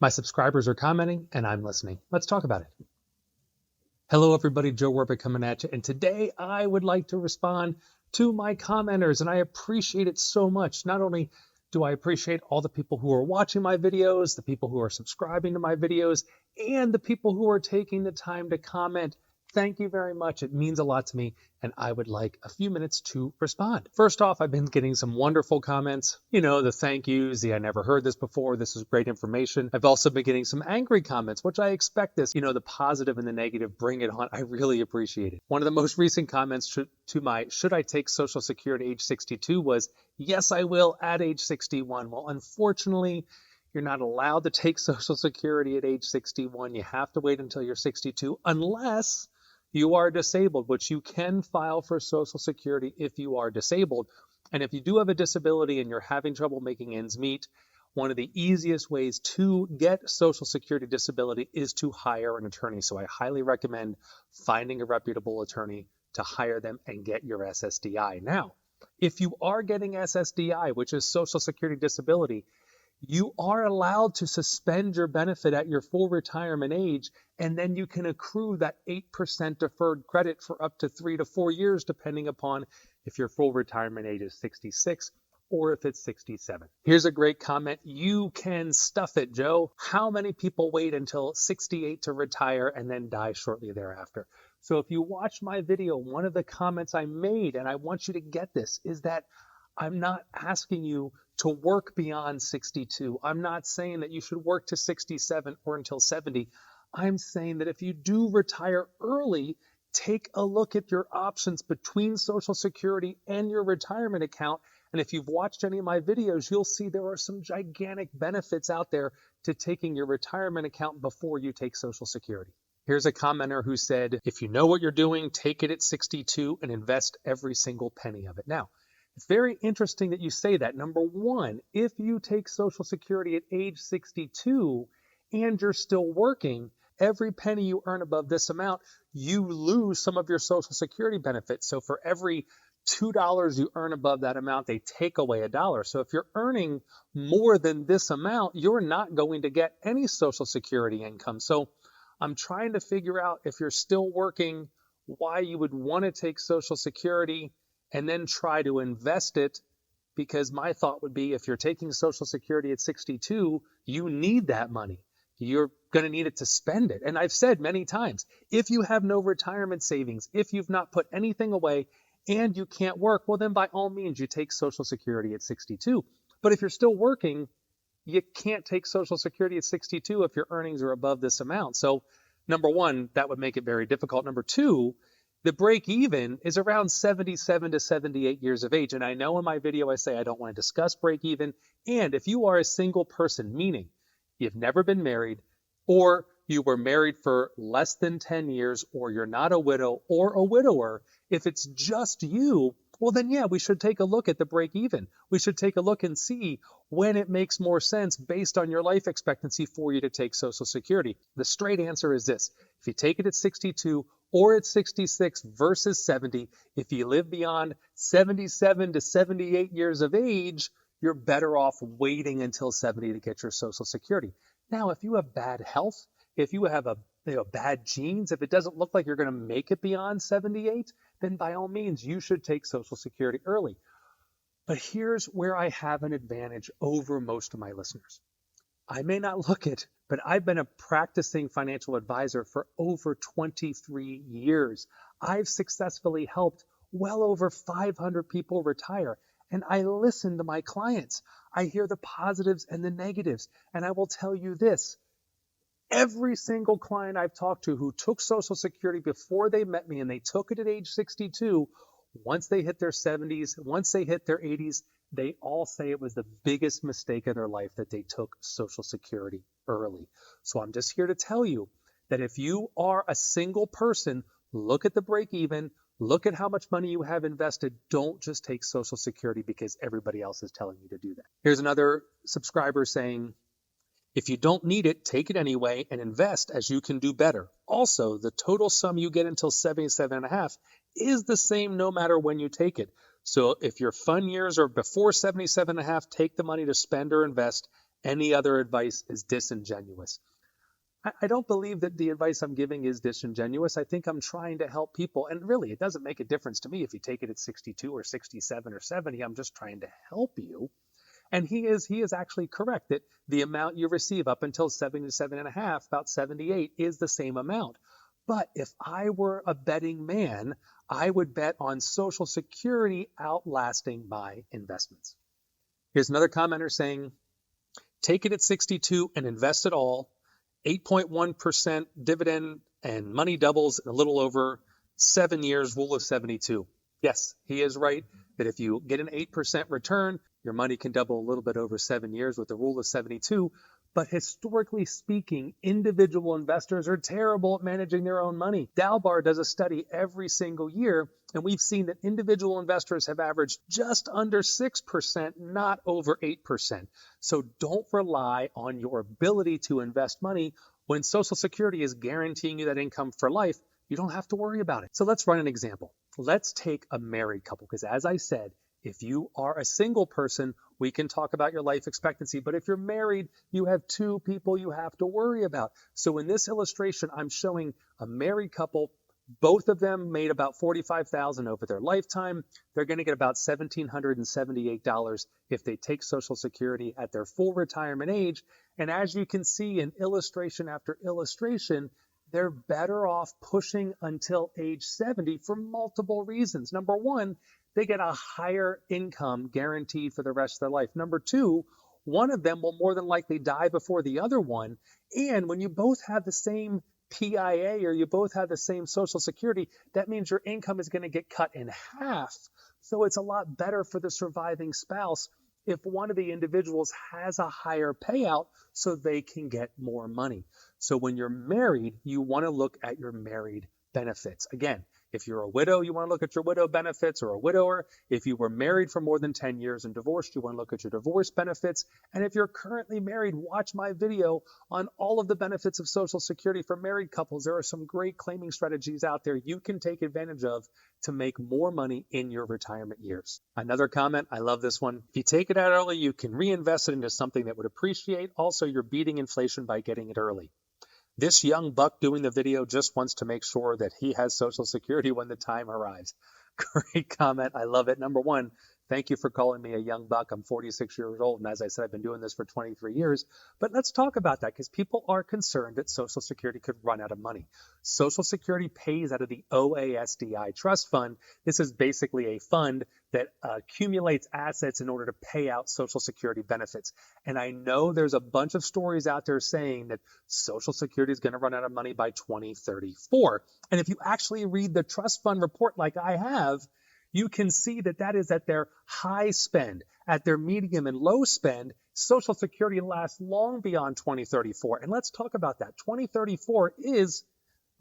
My subscribers are commenting and I'm listening. Let's talk about it. Hello everybody, Joe Wirbick coming at you. And today I would like to respond to my commenters, and I appreciate it so much. Not only do I appreciate all the people who are watching my videos, the people who are subscribing to my videos, and the people who are taking the time to comment. Thank you very much. It means a lot to me, and I would like a few minutes to respond. First off, I've been getting some wonderful comments. You know, the thank yous, the I never heard this before, this is great information. I've also been getting some angry comments, which I expect this. You know, the positive and the negative, bring it on. I really appreciate it. One of the most recent comments to my should I take Social Security at age 62 was, yes, I will at age 61. Well, unfortunately, you're not allowed to take Social Security at age 61. You have to wait until you're 62 unless you are disabled, which you can file for Social Security if you are disabled. And if you do have a disability and you're having trouble making ends meet, one of the easiest ways to get Social Security disability is to hire an attorney. So I highly recommend finding a reputable attorney to hire them and get your SSDI. Now, if you are getting SSDI, which is Social Security disability, you are allowed to suspend your benefit at your full retirement age, and then you can accrue that 8% deferred credit for up to 3 to 4 years, depending upon if your full retirement age is 66 or if it's 67. Here's a great comment. You can stuff it, Joe. How many people wait until 68 to retire and then die shortly thereafter? So if you watch my video, one of the comments I made, and I want you to get this, is that I'm not asking you to work beyond 62. I'm not saying that you should work to 67 or until 70. I'm saying that if you do retire early, take a look at your options between Social Security and your retirement account. And if you've watched any of my videos, you'll see there are some gigantic benefits out there to taking your retirement account before you take Social Security. Here's a commenter who said, if you know what you're doing, take it at 62 and invest every single penny of it. Now, it's very interesting that you say that. Number one, if you take Social Security at age 62 and you're still working, every penny you earn above this amount, you lose some of your Social Security benefits. So for every $2 you earn above that amount, they take away $1. So if you're earning more than this amount, you're not going to get any Social Security income. So I'm trying to figure out, if you're still working, why you would want to take Social Security and then try to invest it, because my thought would be, if you're taking Social Security at 62, you need that money. You're going to need it to spend it. And I've said many times, if you have no retirement savings, if you've not put anything away and you can't work, well, then by all means, you take Social Security at 62. But if you're still working, you can't take Social Security at 62 if your earnings are above this amount. So number one, that would make it very difficult. Number two, the break even is around 77 to 78 years of age. And I know in my video I say I don't want to discuss break even. And if you are a single person, meaning you've never been married, or you were married for less than 10 years, or you're not a widow or a widower, if it's just you, well then yeah, we should take a look at the break even. We should take a look and see when it makes more sense based on your life expectancy for you to take Social Security. The straight answer is this: if you take it at 62 or at 66 versus 70, if you live beyond 77 to 78 years of age, you're better off waiting until 70 to get your Social Security. Now, if you have bad health, if you have bad genes, if it doesn't look like you're going to make it beyond 78, then by all means, you should take Social Security early. But here's where I have an advantage over most of my listeners. I may not look it, but I've been a practicing financial advisor for over 23 years. I've successfully helped well over 500 people retire, and I listen to my clients. I hear the positives and the negatives, and I will tell you this: every single client I've talked to who took Social Security before they met me and they took it at age 62, once they hit their 70s, once they hit their 80s, they all say it was the biggest mistake of their life that they took Social Security early. So I'm just here to tell you that if you are a single person, look at the break even, look at how much money you have invested. Don't just take Social Security because everybody else is telling you to do that. Here's another subscriber saying, if you don't need it, take it anyway and invest, as you can do better. Also, the total sum you get until 77.5 is the same no matter when you take it. So if your fun years are before 77.5, take the money to spend or invest Any other advice is disingenuous. I don't believe that the advice I'm giving is disingenuous. I think I'm trying to help people. And really, it doesn't make a difference to me if you take it at 62 or 67 or 70. I'm just trying to help you. And he is actually correct that the amount you receive up until 77 and a half, about 78, is the same amount. But if I were a betting man, I would bet on Social Security outlasting my investments. Here's another commenter saying, take it at 62 and invest it all. 8.1% dividend and money doubles in a little over 7 years, rule of 72. Yes, he is right that if you get an 8% return, your money can double a little bit over 7 years with the rule of 72. But historically speaking, individual investors are terrible at managing their own money. Dalbar does a study every single year, and we've seen that individual investors have averaged just under 6%, not over 8%. So don't rely on your ability to invest money. When Social Security is guaranteeing you that income for life, you don't have to worry about it. So let's run an example. Let's take a married couple, because as I said, if you are a single person, we can talk about your life expectancy. But if you're married, you have two people you have to worry about. So in this illustration, I'm showing a married couple. Both of them made about $45,000 over their lifetime. They're going to get about $1,778 if they take Social Security at their full retirement age. And as you can see in illustration after illustration, they're better off pushing until age 70 for multiple reasons. Number one, they get a higher income guaranteed for the rest of their life. Number two, one of them will more than likely die before the other one. And when you both have the same PIA or you both have the same Social Security, that means your income is going to get cut in half. So it's a lot better for the surviving spouse if one of the individuals has a higher payout so they can get more money. So when you're married, you want to look at your married benefits. Again, if you're a widow, you want to look at your widow benefits, or a widower. If you were married for more than 10 years and divorced, you want to look at your divorce benefits. And if you're currently married, watch my video on all of the benefits of Social Security for married couples. There are some great claiming strategies out there you can take advantage of to make more money in your retirement years. Another comment, I love this one. If you take it out early, you can reinvest it into something that would appreciate. Also, you're beating inflation by getting it early. This young buck doing the video just wants to make sure that he has Social Security when the time arrives. Great comment. I love it. Number one, thank you for calling me a young buck. I'm 46 years old. And as I said, I've been doing this for 23 years. But let's talk about that, because people are concerned that Social Security could run out of money. Social Security pays out of the OASDI trust fund. This is basically a fund that accumulates assets in order to pay out Social Security benefits. And I know there's a bunch of stories out there saying that Social Security is going to run out of money by 2034. And if you actually read the trust fund report like I have, you can see that that is at their high spend. At their medium and low spend, Social Security lasts long beyond 2034. And let's talk about that. 2034 is,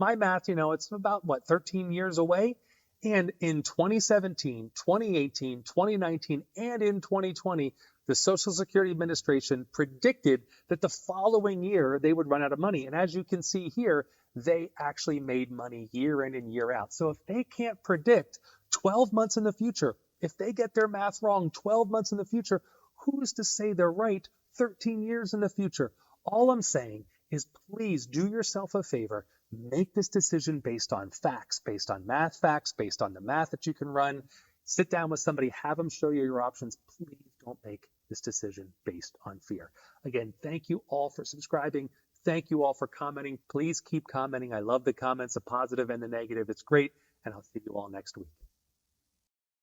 my math, it's about, 13 years away? And in 2017, 2018, 2019, and in 2020, the Social Security Administration predicted that the following year they would run out of money. And as you can see here, they actually made money year in and year out. So if they can't predict 12 months in the future, if they get their math wrong 12 months in the future, who's to say they're right 13 years in the future? All I'm saying is, please do yourself a favor. Make this decision based on facts, based on math facts, based on the math that you can run. Sit down with somebody, have them show you your options. Please don't make this decision based on fear. Again, thank you all for subscribing. Thank you all for commenting. Please keep commenting. I love the comments, the positive and the negative. It's great. And I'll see you all next week.